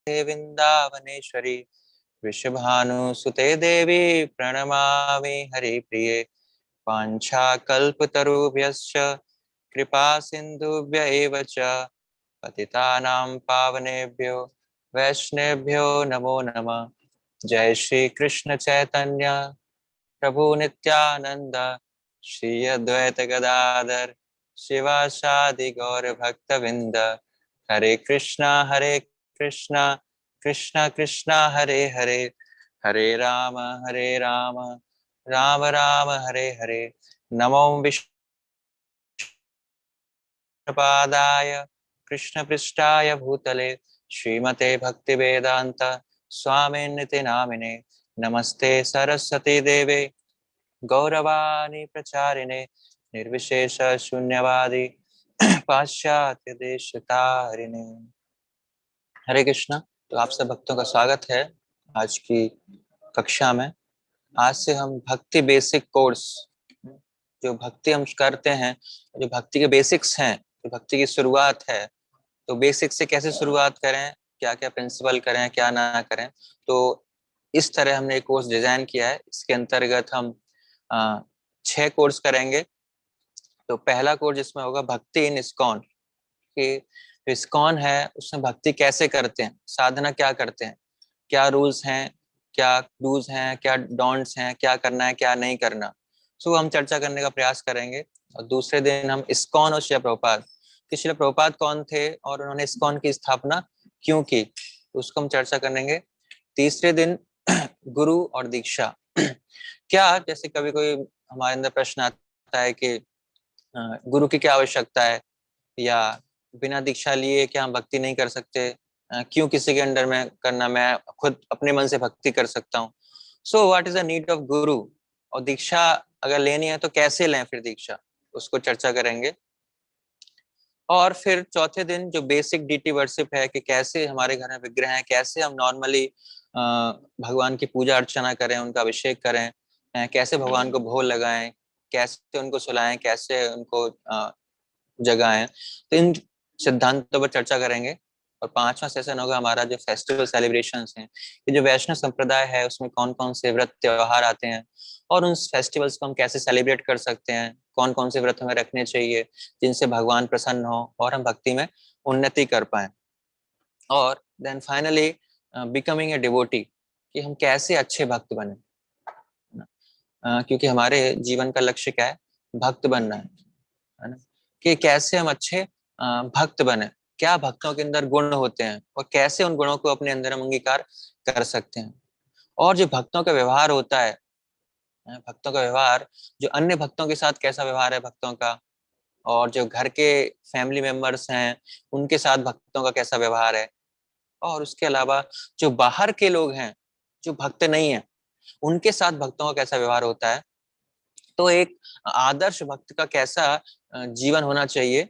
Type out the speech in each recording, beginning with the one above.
वृंदावनेश्वरी वृषभानुसुते देवी प्रणमामि हरिप्रिये। वाञ्छाकल्पतरुभ्यश्च कृपा सिन्धुभ्य एव च पतितानां पावनेभ्यो वैष्णवेभ्यो नमो नमः। जय श्री कृष्ण चैतन्य प्रभु नित्यानंद श्री अद्वैत गदाधर शिवासादि गौर भक्तविंद। हरे कृष्णा कृष्णा कृष्णा हरे हरे, हरे राम राम राम हरे हरे। नमो विष्णुपादाय कृष्ण पृष्ठाय भूतले श्रीमते भक्ति वेदांत स्वामिनिति नामिने। नमस्ते सरस्वती देवे गौरवाणी प्रचारिणे निर्विशेष शून्यवादी पाश्चात्य देश तारिणे। हरे कृष्णा। तो आप सब भक्तों का स्वागत है आज की कक्षा में। आज से हम भक्ति बेसिक कोर्स, जो भक्ति हम करते हैं, जो भक्ति के बेसिक्स हैं, जो भक्ति की शुरुआत है, तो बेसिक से कैसे शुरुआत करें, क्या क्या प्रिंसिपल करें, क्या ना करें, तो इस तरह हमने एक कोर्स डिजाइन किया है। इसके अंतर्गत हम 6 कोर्स करेंगे। तो पहला कोर्स जिसमें होगा भक्ति इन इस्कॉन, कि इस्कॉन है उसमें भक्ति कैसे करते हैं, साधना क्या करते हैं, क्या रूल्स हैं, क्या डूज हैं, क्या डोंट्स हैं, क्या करना है क्या नहीं करना, सो हम चर्चा करने का प्रयास करेंगे। और दूसरे दिन हम इस्कॉन और शिला प्रभुपाद, कि शिला प्रभुपाद कौन थे और उन्होंने इस्कॉन की स्थापना क्यों की, तो उसको हम चर्चा करेंगे। तीसरे दिन गुरु और दीक्षा क्या, जैसे कभी कोई हमारे अंदर प्रश्न आता है कि गुरु की क्या आवश्यकता है, या बिना दीक्षा लिए क्या हम भक्ति नहीं कर सकते, क्यों किसी के अंडर में करना, मैं खुद अपने मन से भक्ति कर सकता हूँ। So what is the need of गुरु, और दीक्षा अगर लेनी है तो कैसे लें फिर दीक्षा, उसको चर्चा करेंगे। और फिर चौथे दिन जो बेसिक डीटी वर्शिप है, कि कैसे हमारे घर में विग्रह है, कैसे हम नॉर्मली भगवान की पूजा अर्चना करें, उनका अभिषेक करें, कैसे भगवान को भोग लगाएं, कैसे उनको सुलाएं, कैसे उनको जगाएं, तो इन सिद्धांतों पर चर्चा करेंगे। और 5वां सेशन होगा हमारा जो फेस्टिवल सेलिब्रेशंस हैं, कि जो वैष्णव संप्रदाय है उसमें कौन कौन से व्रत त्योहार आते हैं, और उन फेस्टिवल्स को हम कैसे सेलिब्रेट कर सकते हैं, कौन कौन से व्रत हमें रखने चाहिए जिनसे भगवान प्रसन्न हो और हम भक्ति में उन्नति कर पाए। और then finally becoming a devotee, कि हम कैसे अच्छे भक्त बने, क्योंकि हमारे जीवन का लक्ष्य क्या है, भक्त बनना है ना। कि कैसे हम अच्छे भक्त बने, क्या भक्तों के अंदर गुण होते हैं और कैसे उन गुणों को अपने अंदर हम अंगीकार कर सकते हैं। और जो भक्तों का व्यवहार होता है, भक्तों का व्यवहार, जो अन्य भक्तों के साथ कैसा व्यवहार है भक्तों का, और जो घर के फैमिली मेंबर्स हैं उनके साथ भक्तों का कैसा व्यवहार है, और उसके अलावा जो बाहर के लोग हैं जो भक्त नहीं है उनके साथ भक्तों का कैसा व्यवहार होता है। तो एक आदर्श भक्त का कैसा जीवन होना चाहिए,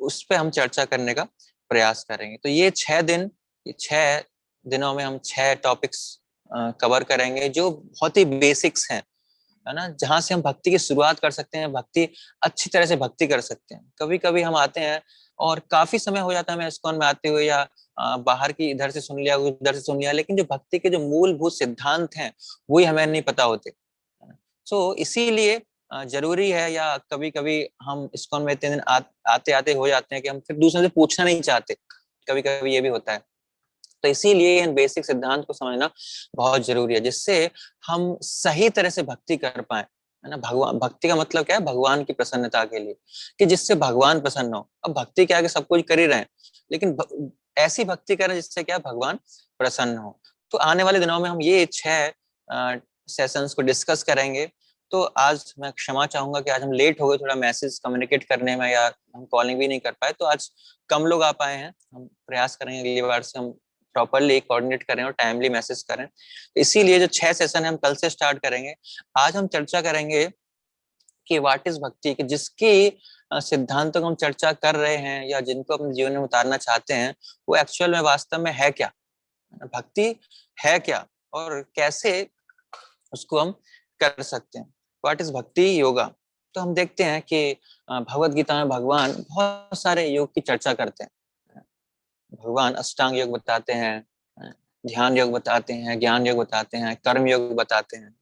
उस पे हम चर्चा करने का प्रयास करेंगे। तो ये 6 दिन, ये 6 दिनों में हम 6 टॉपिक्स कवर करेंगे जो बहुत ही बेसिक्स हैं, है ना, जहां से हम भक्ति की शुरुआत कर सकते हैं, भक्ति अच्छी तरह से भक्ति कर सकते हैं। कभी कभी हम आते हैं और काफी समय हो जाता है हमें इस्कॉन में आते हुए, या बाहर की इधर से सुन लिया उधर से सुन लिया, लेकिन जो भक्ति के जो मूलभूत सिद्धांत हैं वही हमें नहीं पता होते। सो इसीलिए जरूरी है, या कभी कभी हम इस्कॉन में इतने दिन आते आते हो जाते हैं कि हम फिर दूसरे से पूछना नहीं चाहते, कभी कभी ये भी होता है। तो इसीलिए इन बेसिक सिद्धांत को समझना बहुत जरूरी है, जिससे हम सही तरह से भक्ति कर पाए, है ना। भगवान, भक्ति का मतलब क्या है, भगवान की प्रसन्नता के लिए, कि जिससे भगवान प्रसन्न हो। अब भक्ति क्या है कि सब कुछ कर ही रहे हैं, लेकिन ऐसी भक्ति करें जिससे क्या, भगवान प्रसन्न हो। तो आने वाले दिनों में हम ये 6 सेशंस को डिस्कस करेंगे। तो आज मैं क्षमा चाहूंगा कि आज हम लेट हो गए थोड़ा मैसेज कम्युनिकेट करने में, या हम कॉलिंग भी नहीं कर पाए, तो आज कम लोग आ पाए हैं। हम प्रयास करेंगे अगली बार से हम प्रॉपरली कोऑर्डिनेट करें और टाइमली मैसेज करें। इसीलिए जो 6 सेशन है हम कल से स्टार्ट करेंगे। आज हम चर्चा करेंगे कि व्हाट इज भक्ति, कि जिसकी सिद्धांतों को हम चर्चा कर रहे हैं या जिनको अपने जीवन में उतारना चाहते हैं, वो एक्चुअल में वास्तव में है क्या, भक्ति है क्या, और कैसे उसको हम कर सकते हैं। व्हाट इज भक्ति योगा। तो हम देखते हैं कि भगवत गीता में भगवान बहुत सारे योग की चर्चा करते हैं। भगवान अष्टांग योग बताते हैं, ध्यान योग बताते हैं, ज्ञान योग बताते हैं, कर्म योग बताते हैं।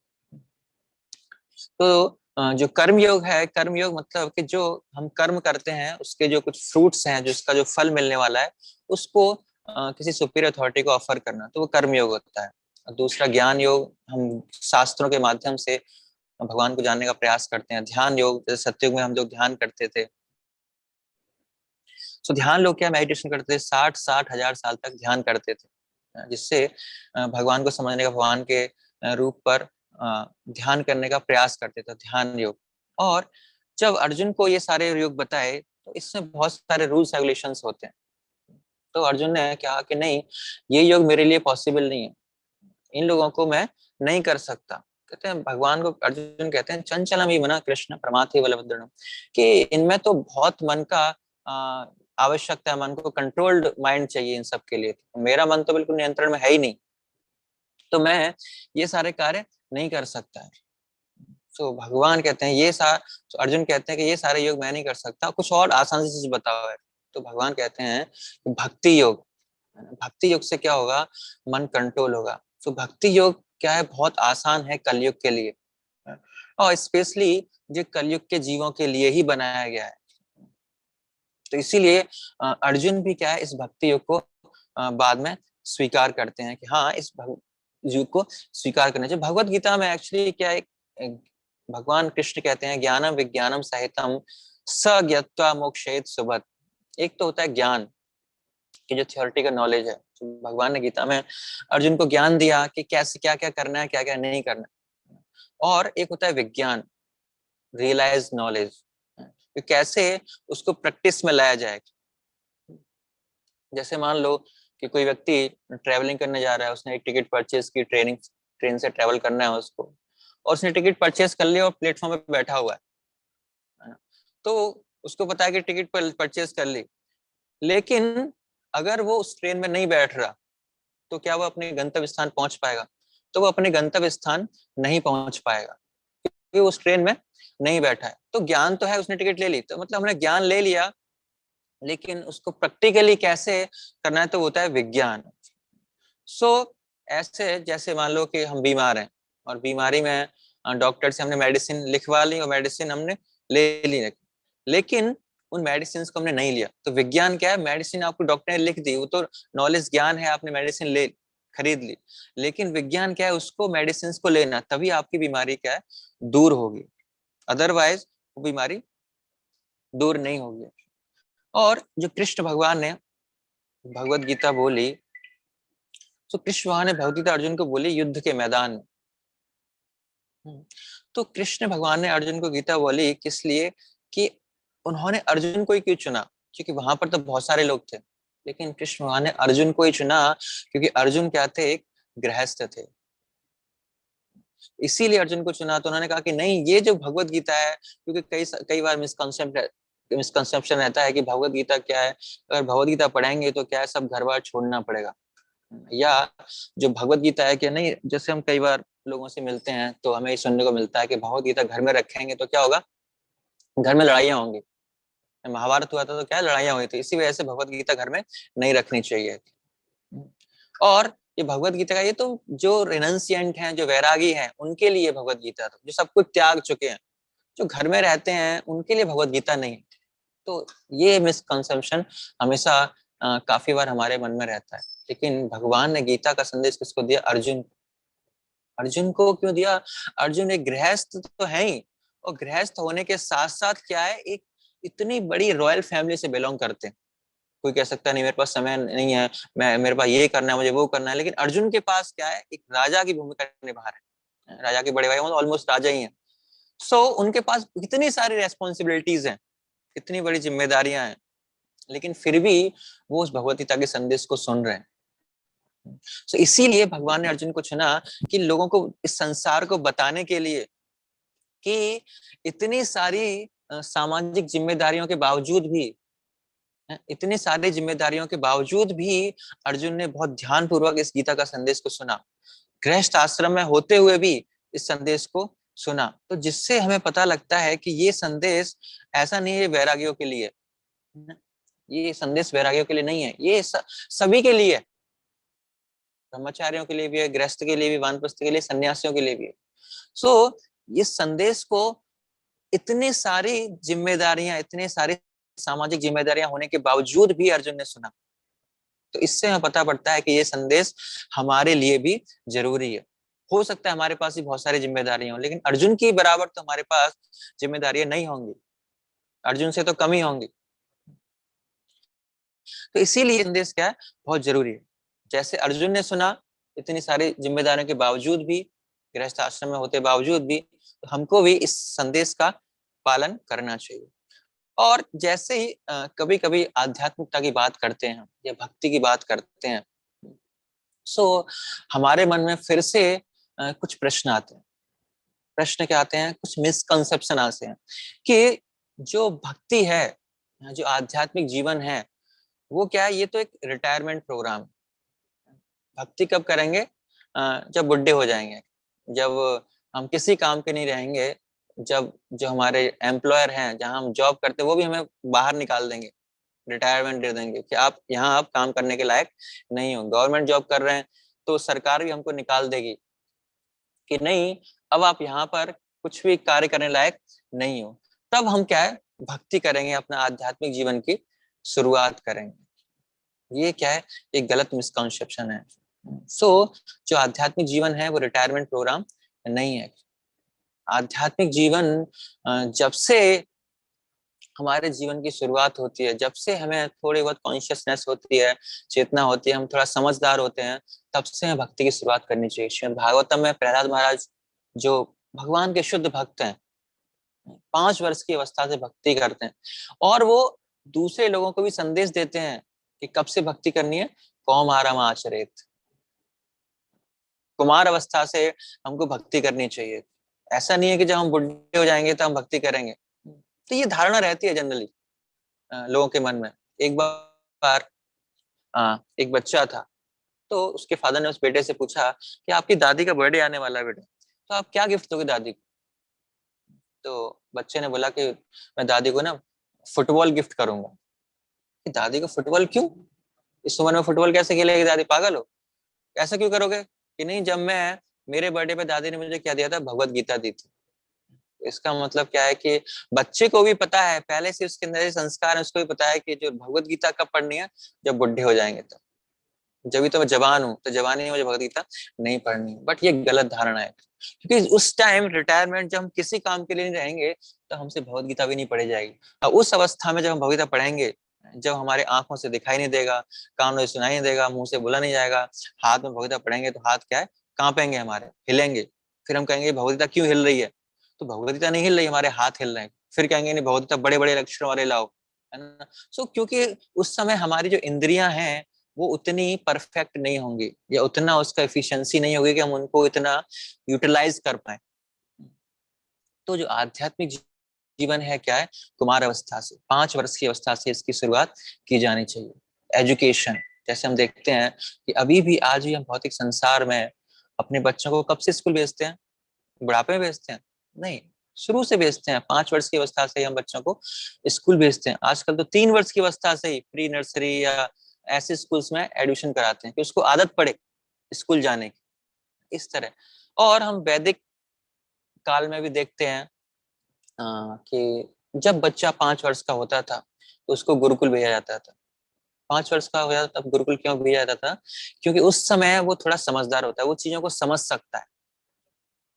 तो जो कर्म योग है, कर्म योग मतलब कि जो हम कर्म करते हैं उसके जो कुछ फ्रूट्स हैं, जो इसका जो फल मिलने वाला है, उसको किसी सुपीरियर अथॉरिटी को ऑफर करना, तो वो कर्म योग होता है। और दूसरा ज्ञान योग, हम शास्त्रों के माध्यम से भगवान को जानने का प्रयास करते हैं। ध्यान योग, जैसे सतयुग में हम लोग ध्यान करते थे, तो ध्यान लोग क्या मेडिटेशन करते थे, 60-60 हजार साल तक ध्यान करते थे, जिससे भगवान को समझने का, भगवान के रूप पर ध्यान करने का प्रयास करते थे, ध्यान योग। और जब अर्जुन को ये सारे योग बताए तो इसमें बहुत सारे रूल्स रेगुलेशंस होते हैं। तो अर्जुन ने कहा कि नहीं, ये योग मेरे लिए पॉसिबल नहीं है, इन लोगों को मैं नहीं कर सकता। कहते हैं भगवान को, अर्जुन कहते हैं चंचलम ही मना कृष्ण प्रमाथि बलभद्रम, कि इनमें तो बहुत मन का आवश्यकता है, मन को कंट्रोल्ड माइंड चाहिए इन सब के लिए। मेरा मन तो बिल्कुल नियंत्रण में है ही नहीं, तो मैं ये सारे कार्य नहीं कर सकता है। तो भगवान कहते हैं तो अर्जुन कहते हैं कि ये सारे योग मैं नहीं कर सकता, कुछ और आसान सी चीज बताओ है। तो भगवान कहते हैं कि भक्ति योग, भक्ति योग से क्या होगा, मन कंट्रोल होगा। तो भक्ति योग क्या है, बहुत आसान है कलयुग के लिए, और स्पेशली जो कलयुग के जीवों के लिए ही बनाया गया है। तो इसीलिए अर्जुन भी क्या है, इस भक्ति योग को बाद में स्वीकार करते हैं कि हाँ, इस युग को स्वीकार करना चाहिए। भगवत गीता में एक्चुअली क्या है, भगवान कृष्ण कहते हैं ज्ञानम विज्ञानम सहितम स ज्ञात्वा मोक्षयेत सुबत। एक तो होता है ज्ञान, कि जो थियोरिटिकल नॉलेज है, तो भगवान ने गीता में अर्जुन को ज्ञान दिया कि कैसे क्या क्या करना है, क्या क्या नहीं करना। और एक होता है विज्ञान, रियलाइज नॉलेज, कि कैसे उसको प्रैक्टिस में लाया जाए। जैसे मान लो कि कोई व्यक्ति ट्रेवलिंग करने जा रहा है, उसने एक टिकट परचेज की, ट्रेन से ट्रेवल करना है उसको, और उसने टिकट परचेज कर लिया और प्लेटफॉर्म पे बैठा हुआ है ना? तो उसको पता है कि टिकट परचेज कर ली, लेकिन अगर वो उस ट्रेन में नहीं बैठ रहा तो क्या वो अपने गंतव्य स्थान पहुंच पाएगा? तो वो अपने गंतव्य स्थान नहीं पहुंच पाएगा, क्योंकि उस ट्रेन में नहीं बैठा है। तो ज्ञान तो है, उसने टिकट ले ली, तो मतलब हमने ज्ञान ले लिया, लेकिन उसको प्रैक्टिकली कैसे करना है, तो होता है विज्ञान। सो ऐसे जैसे मान लो कि हम बीमार हैं, और बीमारी में डॉक्टर से हमने मेडिसिन लिखवा ली, और मेडिसिन हमने ले ली, लेकिन उन मेडिसिन को हमने नहीं लिया। तो विज्ञान क्या है, मेडिसिन आपको डॉक्टर ने लिख दी, वो तो नॉलेज ज्ञान है, आपने मेडिसिन ले खरीद ली। लेकिन विज्ञान क्या है, उसको मेडिसिन को लेना, तभी आपकी बीमारी क्या है, दूर होगी, अदरवाइज वो बीमारी दूर नहीं होगी। और जो कृष्ण भगवान ने भगवत गीता बोली, तो कृष्ण भगवान ने भगवत गीता अर्जुन को बोली युद्ध के मैदान में। तो कृष्ण भगवान ने अर्जुन को गीता बोली किस लिए, कि उन्होंने अर्जुन को ही क्यों चुना, क्योंकि वहां पर तो बहुत सारे लोग थे, लेकिन कृष्ण भगवान ने अर्जुन को ही चुना, क्योंकि अर्जुन क्या थे, एक गृहस्थ थे। इसीलिए अर्जुन को चुना। तो उन्होंने कहा कि नहीं, ये जो भगवत गीता है, क्योंकि कई कई बार मिसकंसेप्शन रहता है कि भगवत गीता क्या है, अगर भगवत गीता पढ़ेंगे तो क्या है, सब घर बार छोड़ना पड़ेगा, या जो भगवत गीता है कि नहीं, जैसे हम कई बार लोगों से मिलते हैं तो हमें ये सुनने को मिलता है कि भगवत गीता घर में रखेंगे तो क्या होगा, घर में लड़ाइयाँ होंगी। महाभारत हुआ था तो क्या लड़ाइयाँ हुई थी, इसी वजह से भगवत गीता घर में नहीं रखनी चाहिए। और ये भगवत गीता का, ये तो जो रिनंसिएंट हैं, जो वैरागी हैं, उनके लिए भगवत गीता था, जो सब कुछ त्याग चुके हैं, जो घर में रहते हैं, उनके लिए भगवत गीता नहीं। तो ये मिसकंसेप्शन हमेशा काफी बार हमारे मन में रहता है। लेकिन भगवान ने गीता का संदेश किसको दिया, अर्जुन। अर्जुन को क्यों दिया, अर्जुन एक गृहस्थ तो है ही, और गृहस्थ होने के साथ साथ क्या है, एक इतनी बड़ी रॉयल फैमिली से बिलोंग करते हैं। कोई कह सकता नहीं मेरे पास समय नहीं है, मैं मेरे पास ये करना है, मुझे वो करना है, लेकिन अर्जुन के पास क्या है, एक राजा की भूमिका निभा रहे हैं, राजा के बड़े भाई ऑलमोस्ट राजा ही हैं। सो उनके पास इतनी सारी रेस्पॉन्सिबिलिटीज हैं, इतनी बड़ी जिम्मेदारियां हैं, लेकिन फिर भी वो उस भगवत गीता के संदेश को सुन रहे हैं। तो इसीलिए भगवान ने अर्जुन को चुना, कि लोगों को इस संसार को बताने के लिए कि इतनी सारी सामाजिक जिम्मेदारियों के बावजूद भी, इतनी सारी जिम्मेदारियों के बावजूद भी अर्जुन ने बहुत ध्यानपूर्वक इस गीता का संदेश को सुना, गृहस्थ आश्रम में होते हुए भी इस संदेश को सुना। तो जिससे हमें पता लगता है कि ये संदेश ऐसा नहीं है वैरागियों के लिए, ये संदेश वैरागियों के लिए नहीं है, ये सभी के लिए। ब्रह्मचारियों के लिए भी है, गृहस्थ के लिए भी, वानप्रस्थ के लिए, सन्यासियों के लिए भी है। सो इस संदेश को इतनी सारी जिम्मेदारियां, इतने सारी सामाजिक जिम्मेदारियां होने के बावजूद भी अर्जुन ने सुना। तो इससे हमें पता पड़ता है कि ये संदेश हमारे लिए भी जरूरी है। हो सकता है हमारे पास भी बहुत सारी जिम्मेदारियां हो, लेकिन अर्जुन की बराबर तो हमारे पास जिम्मेदारियां नहीं होंगी, अर्जुन से तो कम ही होंगी। तो इसीलिए संदेश क्या है, बहुत जरूरी है। जैसे अर्जुन ने सुना इतनी सारी जिम्मेदारियों के बावजूद भी, गृहस्थ आश्रम में होते बावजूद भी, तो हमको भी इस संदेश का पालन करना चाहिए। और जैसे ही कभी कभी आध्यात्मिकता की बात करते हैं या भक्ति की बात करते हैं, सो हमारे मन में फिर से कुछ प्रश्न आते हैं। प्रश्न क्या आते हैं, कुछ मिसकंसेप्शन आते हैं कि जो भक्ति है, जो आध्यात्मिक जीवन है, वो क्या है, ये तो एक रिटायरमेंट प्रोग्राम। भक्ति कब करेंगे, जब बुढ़े हो जाएंगे, जब हम किसी काम के नहीं रहेंगे, जब जो हमारे एम्प्लॉयर हैं, जहां हम जॉब करते हैं, वो भी हमें बाहर निकाल देंगे, रिटायरमेंट दे देंगे कि आप यहाँ आप काम करने के लायक नहीं हो। गवर्नमेंट जॉब कर रहे हैं तो सरकार भी हमको निकाल देगी कि नहीं, अब आप यहाँ पर कुछ भी कार्य करने लायक नहीं हो। तब हम क्या है, भक्ति करेंगे, अपना आध्यात्मिक जीवन की शुरुआत करेंगे। ये क्या है, एक गलत मिसकंसेप्शन है। जो आध्यात्मिक जीवन है वो रिटायरमेंट प्रोग्राम नहीं है। आध्यात्मिक जीवन जब से हमारे जीवन की शुरुआत होती है, जब से हमें थोड़ी बहुत कॉन्शियसनेस होती है, चेतना होती है, हम थोड़ा समझदार होते हैं, तब से हमें भक्ति की शुरुआत करनी चाहिए। श्रीमद् भागवतम में प्रहलाद महाराज जो भगवान के शुद्ध भक्त हैं, 5 वर्ष की अवस्था से भक्ति करते हैं, और वो दूसरे लोगों को भी संदेश देते हैं कि कब से भक्ति करनी है, कौमारम आचरेत, कुमार अवस्था से हमको भक्ति करनी चाहिए। ऐसा नहीं है कि जब हम बुढ़े हो जाएंगे तो हम भक्ति करेंगे। तो ये धारणा रहती है जनरली लोगों के मन में। एक बार एक बच्चा था, तो उसके फादर ने उस बेटे से पूछा कि आपकी दादी का बर्थडे आने वाला है बेटा, तो आप क्या गिफ्ट दोगे दादी को? तो बच्चे ने बोला कि मैं दादी को ना फुटबॉल गिफ्ट करूंगा। कि दादी को फुटबॉल क्यों, इस उम्र में फुटबॉल कैसे खेलेगी दादी, पागल हो, ऐसा क्यों करोगे? कि नहीं, जब मैं मेरे बर्थडे पे दादी ने मुझे क्या दिया था, भगवत गीता दी थी। इसका मतलब क्या है कि बच्चे को भी पता है, पहले से उसके अंदर संस्कार है, उसको भी पता है कि जो भगवत गीता कब पढ़नी है, जब बुढ़े हो जाएंगे तब। जब भी तो मैं जवान हूँ, तो जवानी में मुझे भगवत गीता नहीं पढ़नी। बट ये गलत धारणा है, क्योंकि उस टाइम रिटायरमेंट जब हम किसी काम के लिए नहीं रहेंगे, तो हमसे भगवत गीता भी नहीं पढ़ी जाएगी। और उस अवस्था में जब हम भगवत गीता पढ़ेंगे, जब हमारे आंखों से दिखाई नहीं देगा, कानों से सुनाई नहीं देगा, मुंह से बोला नहीं जाएगा, हाथ में भगवत गीता पढ़ेंगे, तो हाथ क्या है, कांपेंगे, हमारे हिलेंगे। फिर हम कहेंगे भगवत गीता क्यों हिल रही है, तो भगवत गीता नहीं हिल रही, हमारे हाथ हिल रहे हैं। फिर कहेंगे नहीं, भगवत गीता बड़े बड़े अक्षरों वाले लाओ, है ना। क्योंकि उस समय हमारी जो इंद्रियां हैं वो उतनी परफेक्ट नहीं होंगी, या उतना उसका एफिशिएंसी नहीं होगी कि हम उनको इतना यूटिलाइज कर पाए। तो जो आध्यात्मिक जीवन है क्या है, कुमार अवस्था से, 5 वर्ष की अवस्था से इसकी शुरुआत की जानी चाहिए। एजुकेशन, जैसे हम देखते हैं कि अभी भी आज भी हम भौतिक संसार में अपने बच्चों को कब से स्कूल भेजते हैं, बुढ़ापे में भेजते हैं? नहीं, शुरू से भेजते हैं। 5 वर्ष की अवस्था से ही हम बच्चों को स्कूल भेजते हैं। आजकल तो 3 वर्ष की अवस्था से ही प्री नर्सरी या ऐसे स्कूल्स में एडमिशन कराते हैं कि उसको आदत पड़े स्कूल जाने की, इस तरह। और हम वैदिक काल में भी देखते हैं कि जब बच्चा 5 वर्ष का होता था तो उसको गुरुकुल भेजा जाता था। 5 वर्ष का हो जाता तब गुरुकुल क्यों भेजा जाता था? क्योंकि उस समय वो थोड़ा समझदार होता है, वो चीजों को समझ सकता है,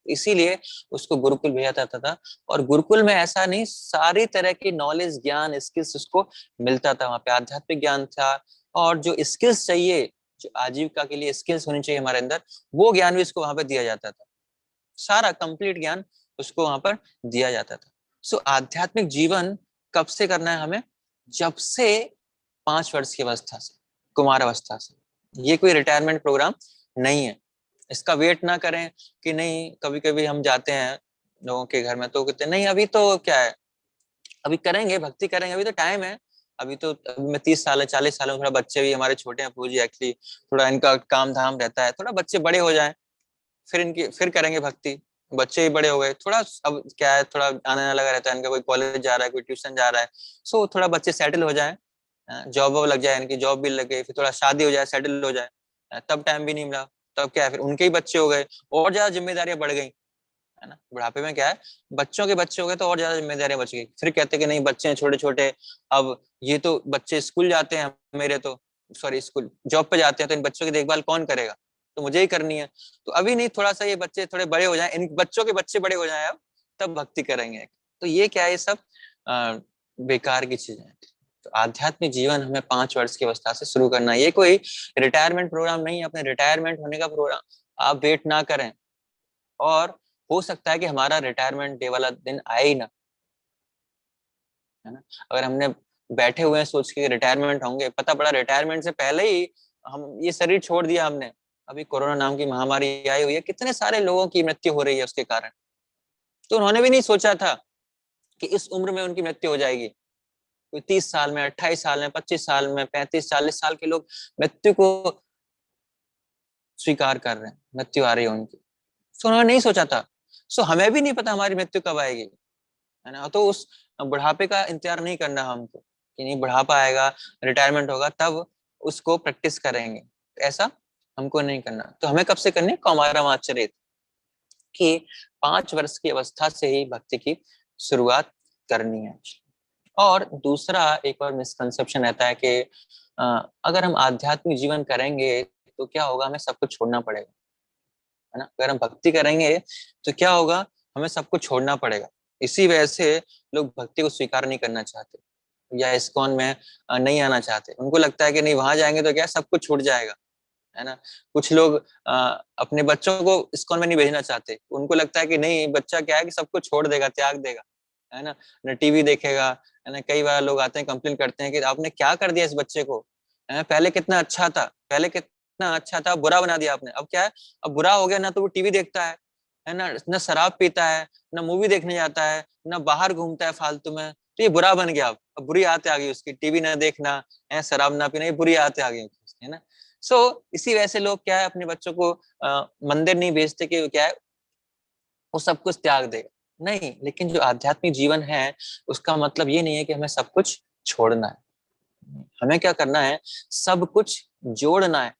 इसीलिए उसको गुरुकुल भेजा जाता था। और गुरुकुल में ऐसा नहीं, सारी तरह की नॉलेज, ज्ञान, स्किल्स उसको मिलता था। वहां पे आध्यात्मिक ज्ञान था, और जो स्किल्स चाहिए, जो आजीविका के लिए स्किल्स होनी चाहिए हमारे अंदर, वो ज्ञान भी उसको वहां पे दिया जाता था। सारा कंप्लीट ज्ञान उसको वहां पर दिया जाता था। आध्यात्मिक जीवन कब से करना है हमें? जब से 5 वर्ष की अवस्था से, कुमार अवस्था से। ये कोई रिटायरमेंट प्रोग्राम नहीं है। इसका वेट ना करें कि नहीं, कभी कभी हम जाते हैं लोगों के घर में तो कहते नहीं अभी तो क्या है, अभी करेंगे, भक्ति करेंगे, अभी तो टाइम है, अभी तो अभी मैं 30 साल है, 40 साल में, थोड़ा बच्चे भी हमारे छोटे हैं पूजी, एक्चुअली थोड़ा इनका काम धाम रहता है, थोड़ा बच्चे बड़े हो जाएं फिर इनकी फिर करेंगे भक्ति। बच्चे ही बड़े हो गए, थोड़ा अब क्या है, थोड़ा आने जाने लगा रहता है इनका, कोई कॉलेज जा रहा है, कोई ट्यूशन जा रहा है, थोड़ा बच्चे सेटल हो जाए, जॉब वॉब लग जाए, इनकी जॉब भी लगे, फिर थोड़ा शादी हो जाए, सेटल हो जाए, तब टाइम भी नहीं मिला, तब क्या है, फिर उनके ही बच्चे हो गए, और ज्यादा जिम्मेदारियां बढ़ गई, है ना। बुढ़ापे में क्या है, बच्चों के बच्चे हो गए तो और ज्यादा जिम्मेदारियां बच गई। फिर कहते कि नहीं बच्चे हैं छोटे छोटे, अब ये तो बच्चे स्कूल जाते हैं, मेरे तो सॉरी स्कूल जॉब पे जाते हैं, तो इन बच्चों की देखभाल कौन करेगा, तो मुझे ही करनी है। तो अभी नहीं, थोड़ा सा ये बच्चे थोड़े बड़े हो जाएं, इन बच्चों के बच्चे बड़े हो जाएं, अब तब भक्ति करेंगे। तो ये क्या है, ये सब बेकार की चीजें हैं। तो आध्यात्मिक जीवन हमें 5 वर्ष की अवस्था से शुरू करना है। ये कोई रिटायरमेंट प्रोग्राम नहीं है, अपने रिटायरमेंट होने का प्रोग्राम आप वेट ना करें। और हो सकता है कि हमारा रिटायरमेंट डे वाला दिन आए ही ना, है ना। अगर हमने बैठे हुए हैं सोच के रिटायरमेंट होंगे, पता पड़ा रिटायरमेंट से पहले ही हम ये शरीर छोड़ दिया हमने। अभी कोरोना नाम की महामारी आई हुई है, कितने सारे लोगों की मृत्यु हो रही है उसके कारण। तो उन्होंने भी नहीं सोचा था कि इस उम्र में उनकी मृत्यु हो जाएगी। कोई 30 साल में, 28 साल में, 25 साल में, 35-40 साल के लोग मृत्यु को स्वीकार कर रहे हैं, मृत्यु आ रही है उनकी। सो उन्होंने नहीं सोचा था। सो हमें भी नहीं पता हमारी मृत्यु कब आएगी, है ना। तो उस बुढ़ापे का इंतजार नहीं करना हमको, कि नहीं बुढ़ापा आएगा, रिटायरमेंट होगा तब उसको प्रैक्टिस करेंगे, ऐसा हमको नहीं करना। तो हमें कब से करनी है, कौमारमाचरित, कि 5 वर्ष की अवस्था से ही भक्ति की शुरुआत करनी है। और दूसरा एक और मिसकंसेप्शन रहता है कि अगर हम आध्यात्मिक जीवन करेंगे तो क्या होगा, हमें सब कुछ छोड़ना पड़ेगा, है ना। अगर हम भक्ति करेंगे तो क्या होगा, हमें सब कुछ छोड़ना पड़ेगा। इसी वजह से लोग भक्ति को स्वीकार नहीं करना चाहते, या इस्कॉन में नहीं आना चाहते। उनको लगता है कि नहीं वहां जाएंगे तो क्या सब कुछ छूट जाएगा, है ना। कुछ लोग अपने बच्चों को इस्कॉन में नहीं भेजना चाहते, उनको लगता है कि नहीं बच्चा क्या है कि सब कुछ छोड़ देगा, त्याग देगा, है ना टीवी देखेगा, है ना। कई बार लोग आते हैं कंप्लेन करते हैं कि आपने क्या कर दिया इस बच्चे को, पहले कितना अच्छा था, पहले कितना अच्छा था, बुरा बना दिया आपने, अब क्या है, अब बुरा हो गया ना, तो वो टीवी देखता है ना, ना शराब पीता है, ना मूवी देखने जाता है, ना बाहर घूमता है फालतू में, तो ये बुरा बन गया। अब बुरी आदतें आ गई उसकी, टीवी ना देखना है, शराब ना पीना, ये बुरी आदतें आ गई उसकी, है ना। इसी वजह से लोग क्या है, अपने बच्चों को मंदिर नहीं भेजते कि क्या है वो सब कुछ त्याग देगा, नहीं। लेकिन जो आध्यात्मिक जीवन है उसका मतलब ये नहीं है कि हमें सब कुछ छोड़ना है। हमें क्या करना है, सब कुछ जोड़ना है।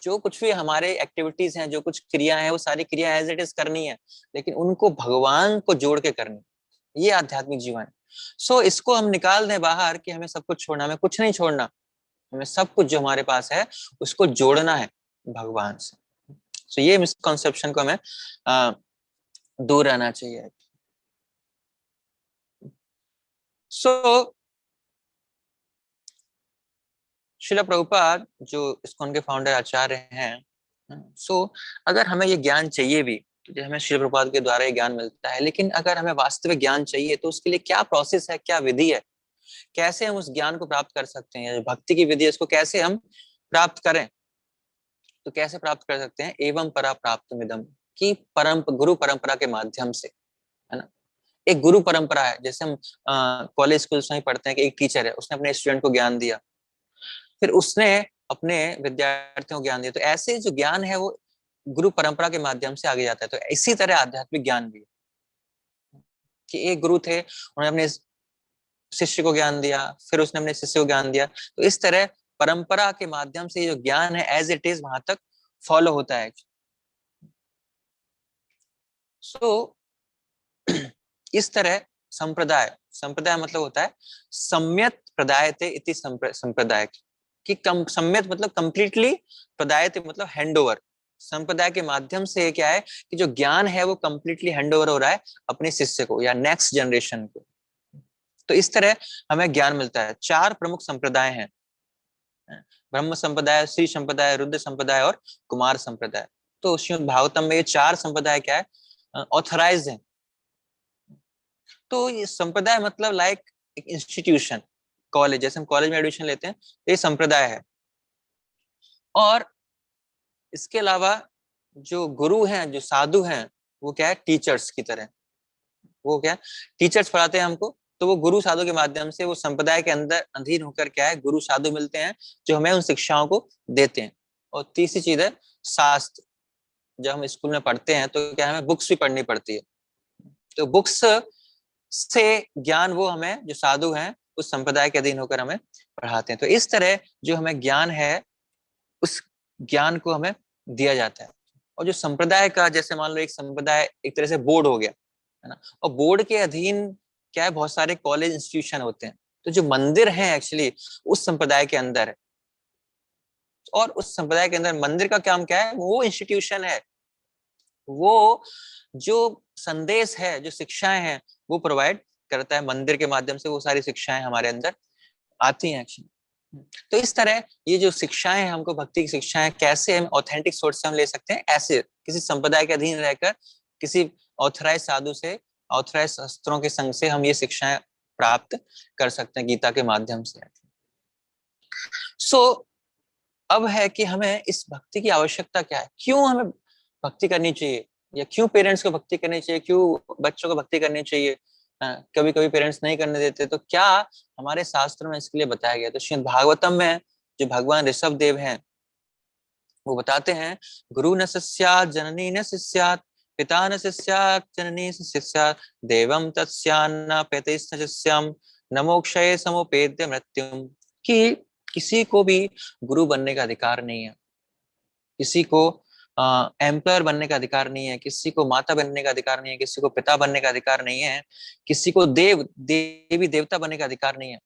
जो कुछ भी हमारे एक्टिविटीज हैं, जो कुछ क्रिया है, वो सारी क्रिया एज इट इज करनी है, लेकिन उनको भगवान को जोड़ के करनी है। ये आध्यात्मिक जीवन है। इसको हम निकाल दें बाहर कि हमें सब कुछ छोड़ना, हमें कुछ नहीं छोड़ना, हमें सब कुछ जो हमारे पास है उसको जोड़ना है भगवान से। ये मिसकॉन्सेप्शन को हमें दूर रहना चाहिए। सो शिला प्रभुपाद जो इस्कॉन के फाउंडर आचार्य हैं, अगर हमें ये ज्ञान चाहिए भी, तो हमें शिला प्रभुपाद के द्वारा ये ज्ञान मिलता है, लेकिन अगर हमें वास्तविक ज्ञान चाहिए तो उसके लिए क्या प्रोसेस है, क्या विधि है, कैसे हम उस ज्ञान को प्राप्त कर सकते हैं, भक्ति की विधि है इसको कैसे हम प्राप्त करें। तो कैसे प्राप्त कर सकते हैं, एवं परा प्राप्त मिदम, की गुरु परंपरा के माध्यम से, है ना। एक गुरु परंपरा है, जैसे हम कॉलेज स्कूल्स में पढ़ते हैं कि एक टीचर है, उसने अपने स्टूडेंट को ज्ञान दिया, फिर उसने अपने विद्यार्थियों को ज्ञान दिया, तो ऐसे जो ज्ञान है वो गुरु परंपरा के माध्यम से आगे जाता है। तो इसी तरह आध्यात्मिक ज्ञान भी, कि एक गुरु थे, उन्होंने अपने शिष्य को ज्ञान दिया, फिर उसने अपने शिष्य को ज्ञान दिया, तो इस तरह परंपरा के माध्यम से जो ज्ञान है एज इट इज वहां तक फॉलो होता है। सो इस तरह संप्रदाय, संप्रदाय मतलब होता है सम्यक प्रदायते इति संप्रदाय, कि कम सम्यक मतलब कंप्लीटली, प्रदायते मतलब हैंड ओवर। संप्रदाय के माध्यम से क्या है कि जो ज्ञान है वो कंप्लीटली हैंड ओवर हो रहा है अपने शिष्य को या नेक्स्ट जनरेशन को। तो इस तरह हमें ज्ञान मिलता है। 4 प्रमुख संप्रदाय हैं, ब्रह्म संप्रदाय, श्री संप्रदाय, रुद्र संप्रदाय और कुमार संप्रदाय। तो श्रीमद् भागवतम में ये 4 संप्रदाय क्या है, ऑथराइज है। तो ये संप्रदाय मतलब लाइक एक इंस्टीट्यूशन, कॉलेज, जैसे हम कॉलेज में एडमिशन लेते हैं, तो ये संप्रदाय है। और इसके अलावा जो गुरु हैं, जो साधु हैं, वो क्या है, टीचर्स की तरह, वो क्या टीचर्स पढ़ाते हैं हमको। तो वो गुरु साधु के माध्यम से वो संप्रदाय के अंदर अधीन होकर क्या है, गुरु साधु मिलते हैं जो हमें उन शिक्षाओं को देते हैं। और तीसरी चीज है शास्त्र। जब हम स्कूल में पढ़ते हैं तो क्या हमें बुक्स भी पढ़नी पड़ती है, तो बुक्स से ज्ञान वो हमें जो साधु हैं उस संप्रदाय के अधीन होकर हमें पढ़ाते हैं। तो इस तरह जो हमें ज्ञान है उस ज्ञान को हमें दिया जाता है। और जो संप्रदाय का, जैसे मान लो एक संप्रदाय एक तरह से बोर्ड हो गया, है ना, और बोर्ड के अधीन क्या है, बहुत सारे कॉलेज इंस्टीट्यूशन होते हैं। तो जो मंदिर है एक्चुअली उस संप्रदाय के अंदर है, और उस संप्रदाय के अंदर मंदिर का काम क्या है, वो इंस्टीट्यूशन है, वो जो संदेश है, जो शिक्षाएं हैं वो प्रोवाइड करता है। मंदिर के माध्यम से वो सारी शिक्षाएं हमारे अंदर आती हैं एक्चुअली। तो इस तरह ये जो शिक्षाएं हैं, हमको भक्ति की शिक्षाएं कैसे हम ऑथेंटिक सोर्स से हम ले सकते हैं, ऐसे किसी संप्रदाय के अधीन रहकर किसी ऑथराइज साधु से, ऑथराइज शास्त्रों के संग से हम ये शिक्षाएं प्राप्त कर सकते हैं गीता के माध्यम से। सो अब है कि हमें इस भक्ति की आवश्यकता क्या है, क्यों हमें भक्ति करनी चाहिए, या क्यों पेरेंट्स को भक्ति करनी चाहिए, क्यों बच्चों को भक्ति करनी चाहिए। कभी कभी पेरेंट्स नहीं करने देते, तो क्या हमारे शास्त्र में इसके लिए बताया गया। तो श्रीमद् भागवतम में जो भगवान ऋषभ देव हैं वो बताते हैं, गुरु न शिष्यात् जननी न शिष्यात्, पिता न शिष्यात् जननी न शिष्यात्, देवम तस्यान्न पेतिस्न शिष्यम न मोक्षये समुपेद्य मृत्युम। कि किसी को भी गुरु बनने का अधिकार नहीं है, किसी को एम्प्लॉयर बनने का अधिकार नहीं है, किसी को माता बनने का अधिकार नहीं है, किसी को पिता बनने का अधिकार नहीं है, किसी को देवी देवता बनने का अधिकार नहीं है।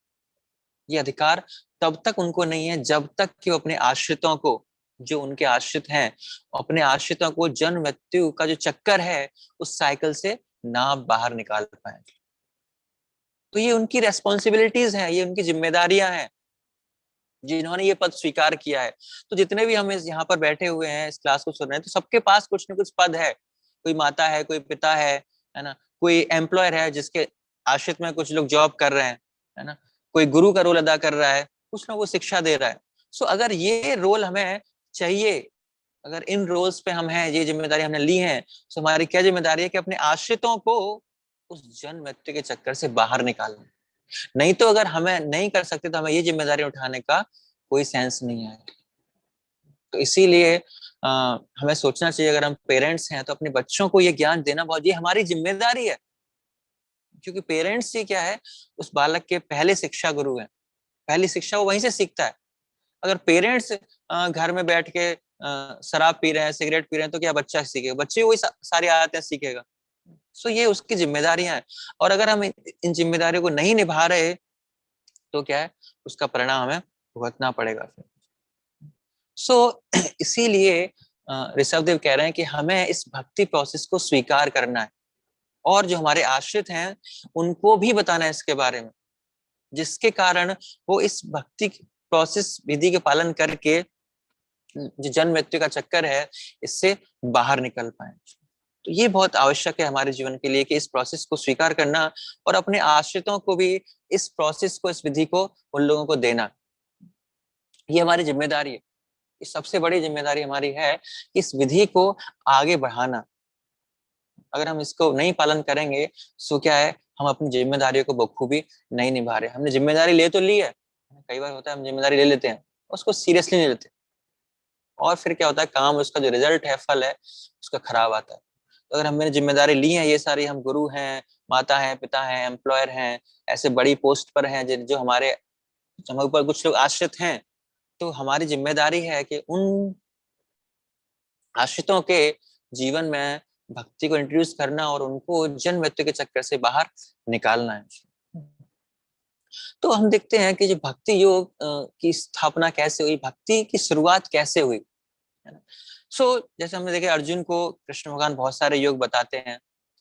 ये अधिकार तब तक उनको नहीं है जब तक कि वो अपने आश्रितों को, जो उनके आश्रित हैं, अपने आश्रितों को जन्म मृत्यु का जो चक्कर है उस साइकिल से ना बाहर निकाल पाए। तो ये उनकी रेस्पॉन्सिबिलिटीज हैं, ये उनकी जिम्मेदारियां हैं जिन्होंने ये पद स्वीकार किया है। तो जितने भी हम यहाँ पर बैठे हुए हैं, इस क्लास को सुन रहे हैं, तो सबके पास कुछ न कुछ पद है। कोई माता है, कोई पिता है ना, कोई एम्प्लॉयर है जिसके आश्रित में कुछ लोग जॉब कर रहे हैं, है ना, कोई गुरु का रोल अदा कर रहा है, कुछ ना वो शिक्षा दे रहा है। सो अगर ये रोल हमें चाहिए, अगर इन रोल्स पे हम हैं, ये जिम्मेदारी हमने ली है, तो हमारी क्या जिम्मेदारी है कि अपने आश्रितों को उस जन्म मृत्यु के चक्कर से बाहर निकालना। नहीं तो अगर हमें नहीं कर सकते तो हमें ये जिम्मेदारी उठाने का कोई सेंस नहीं है। तो इसीलिए हमें सोचना चाहिए, अगर हम पेरेंट्स हैं तो अपने बच्चों को ये ज्ञान देना बहुत, ये हमारी जिम्मेदारी है। क्योंकि पेरेंट्स ही क्या है, उस बालक के पहले शिक्षा गुरु हैं, पहली शिक्षा वो वहीं से सीखता है। अगर पेरेंट्स घर में बैठ के शराब पी रहे हैं, सिगरेट पी रहे हैं, तो क्या बच्चा सीखेगा, बच्चे वही सारी आदतें सीखेगा। सो ये उसकी जिम्मेदारियां हैं, और अगर हम इन जिम्मेदारियों को नहीं निभा रहे तो क्या है, उसका परिणाम हमें भुगतना पड़ेगा फिर। सो इसीलिए ऋषभ देव कह रहे हैं कि हमें इस भक्ति प्रोसेस को स्वीकार करना है, और जो हमारे आश्रित हैं उनको भी बताना है इसके बारे में, जिसके कारण वो इस भक्ति प्रोसेस विधि के पालन करके जो जन्म मृत्यु का चक्कर है इससे बाहर निकल पाए। तो ये बहुत आवश्यक है हमारे जीवन के लिए कि इस प्रोसेस को स्वीकार करना, और अपने आश्रितों को भी इस प्रोसेस को, इस विधि को उन लोगों को देना। ये हमारी जिम्मेदारी है, इस सबसे बड़ी जिम्मेदारी हमारी है कि इस विधि को आगे बढ़ाना। अगर हम इसको नहीं पालन करेंगे तो क्या है, हम अपनी जिम्मेदारियों को बखूबी नहीं निभा रहे। हमने जिम्मेदारी ले तो ली है, कई बार होता है हम जिम्मेदारी ले लेते हैं, उसको सीरियसली नहीं लेते, और फिर क्या होता है, काम, उसका जो रिजल्ट है, फल है, उसका खराब आता है। तो अगर हमने जिम्मेदारी ली है, ये सारी, हम गुरु हैं, माता हैं, पिता हैं, एम्प्लॉयर हैं, ऐसे बड़ी पोस्ट पर हैं जो हमारे ऊपर कुछ लोग आश्रित हैं, तो हमारी जिम्मेदारी है कि उन आश्रितों के जीवन में भक्ति को इंट्रोड्यूस करना और उनको जन्म मृत्यु के चक्कर से बाहर निकालना है। तो हम देखते हैं कि जो भक्ति योग की स्थापना कैसे हुई, भक्ति की शुरुआत कैसे हुई, है ना। जैसे हमने देखे, अर्जुन को कृष्ण भगवान बहुत सारे योग बताते हैं,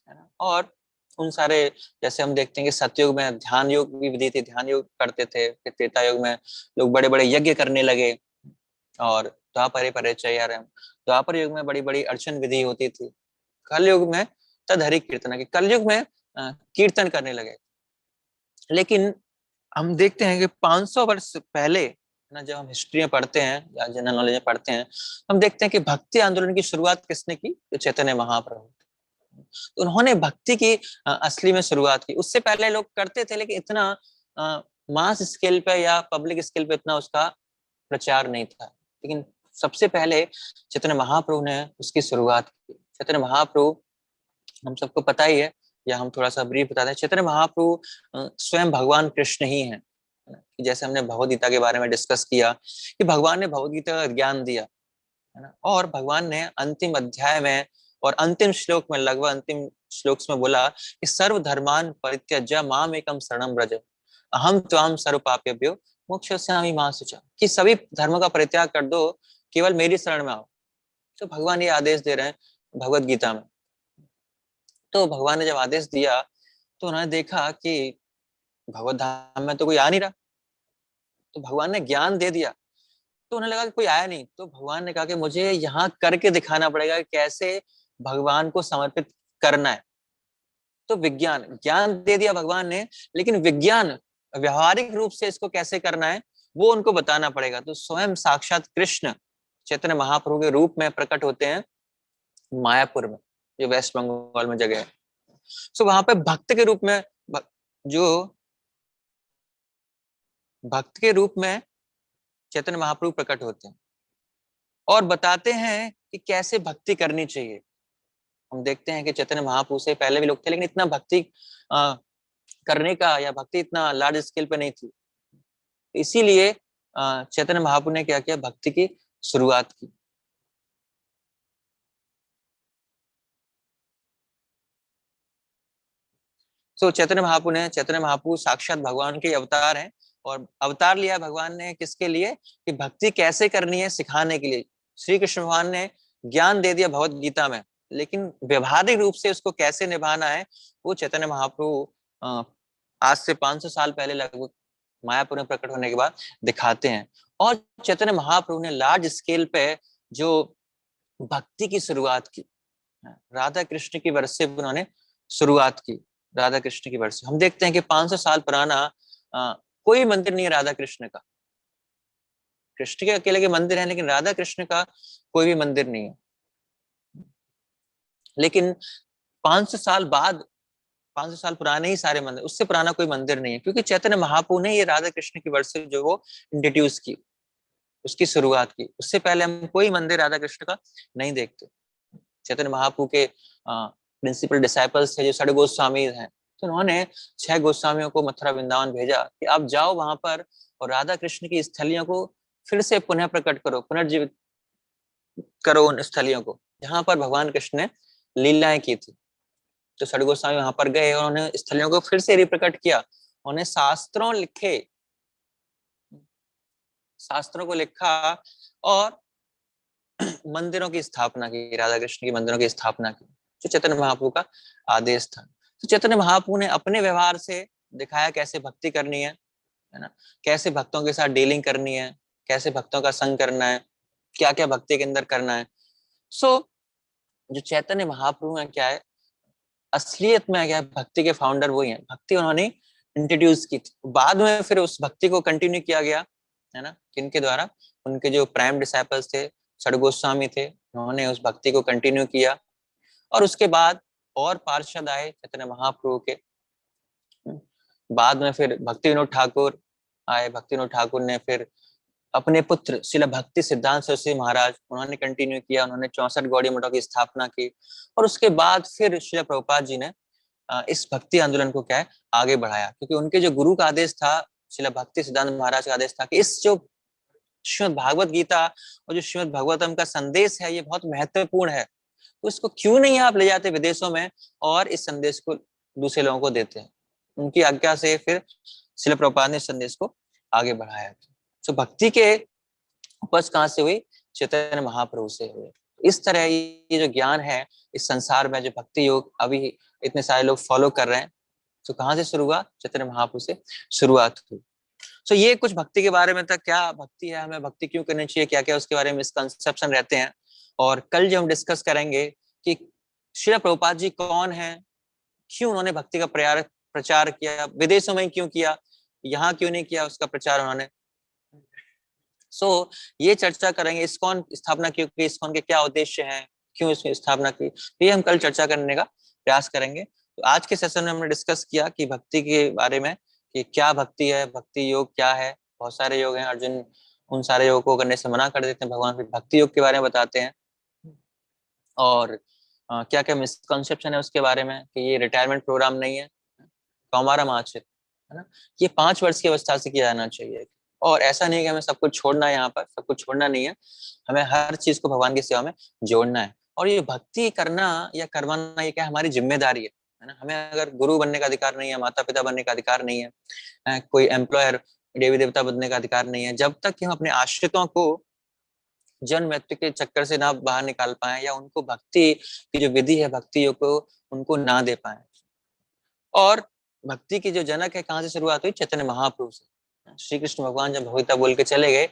है ना, और उन सारे, जैसे हम देखते हैं कि सतयुग में ध्यान योग की विधि थी, ध्यान योग करते थे, फिर त्रेता युग में लोग बड़े बड़े यज्ञ करने लगे, और द्वापर परिचर्या, द्वापर युग में बड़ी बड़ी अर्चन विधि होती थी, कल युग में तदहरि कीर्तन, के कल युग में कीर्तन करने लगे। लेकिन हम देखते हैं कि 500 वर्ष पहले ना, जब हम हिस्ट्री में पढ़ते हैं या जनरल नॉलेज में पढ़ते हैं, हम देखते हैं कि भक्ति आंदोलन की शुरुआत किसने की, तो चैतन्य महाप्रभु। तो उन्होंने भक्ति की असली में शुरुआत की। उससे पहले लोग करते थे, लेकिन इतना मास स्केल पे या पब्लिक स्केल पे इतना उसका प्रचार नहीं था। लेकिन सबसे पहले चैतन्य महाप्रभु ने उसकी शुरुआत की। चैतन्य महाप्रभु हम सबको पता ही है, या हम थोड़ा सा ब्रीफ बताते हैं। चैतन्य महाप्रभु स्वयं भगवान कृष्ण ही हैं। जैसे हमने भगवद गीता के बारे में डिस्कस किया कि भगवान ने भगवद गीता का ज्ञान दिया, है ना। और भगवान ने अंतिम अध्याय में और अंतिम श्लोक में, लगभग अंतिम श्लोक में बोला कि सर्व धर्मान परित्यज्य माम एकम शरणम व्रज अहम त्वाम सर्व पापेभ्यो मोक्षयिष्यामि मा शुचा, कि सभी धर्म का परित्याग कर दो, केवल मेरी शरण में आओ। तो भगवान ये आदेश दे रहे हैं भगवत गीता में। तो भगवान ने जब आदेश दिया तो उन्होंने देखा कि भगवत धाम में तो कोई आ नहीं रहा, तो भगवान ने ज्ञान दे दिया। तो उन्हें लगा कि कोई आया नहीं, तो भगवान ने कहा कि मुझे यहाँ करके दिखाना पड़ेगा कि कैसे भगवान को समर्पित करना है। तो विज्ञान, ज्ञान दे दिया भगवान ने, लेकिन विज्ञान व्यवहारिक रूप से इसको कैसे करना है वो उनको बताना पड़ेगा। तो स्वयं साक्षात कृष्ण चैतन्य महाप्रभु के रूप में प्रकट होते हैं मायापुर में, जो वेस्ट बंगाल में जगह है। सो वहां पे भक्त के रूप में, जो भक्त के रूप में चैतन्य महाप्रभु प्रकट होते हैं और बताते हैं कि कैसे भक्ति करनी चाहिए। हम देखते हैं कि चैतन्य महाप्रभु से पहले भी लोग थे, लेकिन इतना भक्ति करने का या भक्ति इतना लार्ज स्केल पे नहीं थी। इसीलिए चैतन्य महाप्रभु ने क्या किया, भक्ति की शुरुआत की। सो चैतन्य महाप्रभु साक्षात भगवान के अवतार हैं, और अवतार लिया भगवान ने किसके लिए, कि भक्ति कैसे करनी है सिखाने के लिए। श्री कृष्ण भगवान ने ज्ञान दे दिया भगवत गीता में, लेकिन व्यवहारिक रूप से उसको कैसे निभाना है वो चैतन्य महाप्रभु आज से 500 साल पहले लगभग मायापुर में प्रकट होने के बाद दिखाते हैं। और चैतन्य महाप्रभु ने लार्ज स्केल पे जो भक्ति की शुरुआत की, राधा कृष्ण की वर्ष से उन्होंने शुरुआत की। राधा कृष्ण की वर्ष से हम देखते हैं कि 500 साल पुराना कोई मंदिर नहीं है राधा कृष्ण का। कृष्ण के अकेले के मंदिर हैं, लेकिन राधा कृष्ण का कोई भी मंदिर नहीं है। लेकिन 500 साल बाद, 500 साल पुराने ही सारे मंदिर, उससे पुराना कोई मंदिर नहीं है, क्योंकि चैतन्य महाप्रभु ने ये राधा कृष्ण की वर्ष जो वो इंट्रोड्यूस की, उसकी शुरुआत की। उससे पहले हम कोई मंदिर राधा कृष्ण का नहीं देखते। चैतन्य महाप्रभु के प्रिंसिपल डिसाइपल्स थे जो षड गोस्वामी हैं, तो उन्होंने 6 गोस्वामियों को मथुरा वृंदावन भेजा कि आप जाओ वहां पर और राधा कृष्ण की स्थलियों को फिर से पुनः प्रकट करो, पुनर्जीवित करो उन स्थलियों को जहां पर भगवान कृष्ण ने लीलाएं की थी। तो षड गोस्वामी वहां पर गए और उन्होंने स्थलियों को फिर से रिप्रकट किया। उन्हें शास्त्रों लिखे, शास्त्रों को लिखा और मंदिरों की स्थापना की, राधा कृष्ण की मंदिरों की स्थापना की, जो चैतन्य महाप्रभु का आदेश था। तो चैतन्य महाप्रभु ने अपने व्यवहार से दिखाया कैसे भक्ति करनी है ना, कैसे भक्तों के साथ डीलिंग करनी है, कैसे भक्तों का संग करना है, क्या क्या भक्ति के अंदर करना है। सो जो चैतन्य महाप्रभु है क्या है, असलियत में क्या है, भक्ति के फाउंडर वही है। भक्ति उन्होंने इंट्रोड्यूस की थी, बाद में फिर उस भक्ति को कंटिन्यू किया गया, है ना, किनके द्वारा, उनके जो प्राइम डिसाइपल्स थे, षड गोस्वामी थे, उन्होंने उस भक्ति को कंटिन्यू किया। और उसके बाद और पार्षद आए चैतन्य महाप्रभु के बाद में, फिर भक्ति विनोद ठाकुर आए। भक्ति विनोद ठाकुर ने फिर अपने पुत्र श्रील भक्ति सिद्धांत सरस्वती महाराज, उन्होंने कंटिन्यू किया, उन्होंने 64 गौड़ीय मठों की स्थापना की। और उसके बाद फिर श्रील प्रभुपाद जी ने इस भक्ति आंदोलन को क्या है आगे बढ़ाया, क्योंकि उनके जो गुरु का आदेश था, श्रील भक्ति सिद्धांत महाराज का आदेश था कि इस जो श्रीमद् भागवत गीता और जो श्रीमद् भागवतम का संदेश है ये बहुत महत्वपूर्ण है, तो इसको क्यों नहीं आप ले जाते विदेशों में और इस संदेश को दूसरे लोगों को देते हैं। उनकी आज्ञा से फिर श्रील प्रभुपाद ने इस संदेश को आगे बढ़ाया। तो भक्ति के उपज कहाँ से हुई, चैतन्य महाप्रभु से हुई। इस तरह ये जो ज्ञान है इस संसार में, जो भक्ति योग अभी इतने सारे लोग फॉलो कर रहे हैं, तो कहाँ से शुरू हुआ, चैतन्य महाप्रभु से शुरुआत हुई। तो ये कुछ भक्ति के बारे में था, क्या भक्ति है, हमें भक्ति क्यों करनी चाहिए, क्या क्या उसके बारे में मिसकंसेप्शन रहते हैं। और कल जो हम डिस्कस करेंगे कि श्रील प्रभुपाद जी कौन है, क्यों उन्होंने भक्ति का प्रचार किया, विदेशों में क्यों किया, यहाँ क्यों नहीं किया उसका प्रचार उन्होंने। ये चर्चा करेंगे। इस्कॉन स्थापना क्यों की, इस्कॉन के क्या उद्देश्य हैं, क्यों इसमें स्थापना की, ये हम कल चर्चा करने का प्रयास करेंगे। तो आज के सेशन में हमने डिस्कस किया कि भक्ति के बारे में, कि क्या भक्ति है, भक्ति योग क्या है। बहुत सारे योग हैं, अर्जुन उन सारे योग को करने से मना कर देते हैं, भगवान फिर भक्ति योग के बारे में बताते हैं। और क्या क्या मिसकंसेप्शन है उसके बारे में, कि ये रिटायरमेंट प्रोग्राम नहीं है, कौमारम आश्रित है ना, ये 5 वर्ष की अवस्था से किया जाना चाहिए। और ऐसा नहीं है कि हमें सब कुछ छोड़ना है, यहाँ पर सब कुछ छोड़ना नहीं है, हमें हर चीज को भगवान की सेवा में जोड़ना है। और ये भक्ति करना या करवाना ये क्या हमारी जिम्मेदारी है ना। हमें अगर गुरु बनने का अधिकार नहीं है, माता पिता बनने का अधिकार नहीं है, कोई एम्प्लॉयर देवी देवता बनने का अधिकार नहीं है, जब तक कि हम अपने आश्रितों को जन्म मृत्यु के चक्कर से ना बाहर निकाल पाए, या उनको भक्ति की जो विधि है भक्ति योग को उनको ना दे पाए। और भक्ति की जो जनक है कहाँ से शुरुआत हुई? चैतन्य महाप्रभु से। श्री कृष्ण भगवान जब भगवता बोल के चले गए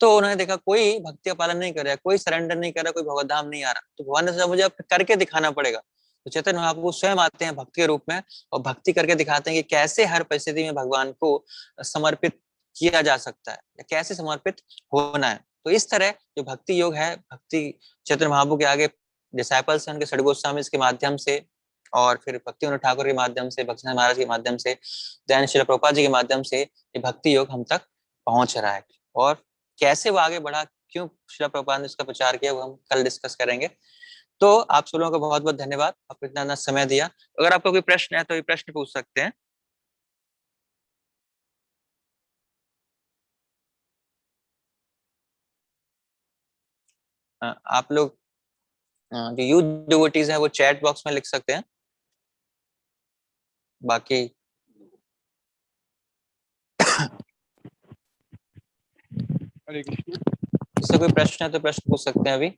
तो उन्होंने देखा कोई भक्ति का पालन नहीं कर रहा, कोई सरेंडर नहीं कर रहा, कोई भगवत धाम नहीं आ रहा, तो भगवान ने सोचा मुझे अब करके दिखाना पड़ेगा। तो चैतन्य महाप्रभु स्वयं आते हैं भक्ति के रूप में और भक्ति करके दिखाते हैं कि कैसे हर परिस्थिति में भगवान को समर्पित किया जा सकता है या कैसे समर्पित होना है। तो इस तरह जो भक्ति योग है, भक्ति चैतन्य महाप्रभु के आगे डिसाइपल्स हैं, उनके षड गोस्वामी के माध्यम से, और फिर भक्ति विनोद ठाकुर के माध्यम से, भक्ति महाराज के माध्यम से, दयानंद श्रील प्रभुपाद जी के माध्यम से ये भक्ति योग हम तक पहुंच रहा है। और कैसे वो आगे बढ़ा, क्यों श्रील प्रभुपाद ने इसका प्रचार किया, वो हम कल डिस्कस करेंगे। तो आप सब लोगों का बहुत बहुत धन्यवाद, आपको इतना समय दिया। अगर आपका कोई प्रश्न है तो ये प्रश्न पूछ सकते हैं। आप लोग जो यूथ डिवोटीज है वो चैट बॉक्स में लिख सकते हैं। बाकी हरे कृष्ण। इससे कोई प्रश्न है तो प्रश्न पूछ सकते हैं अभी।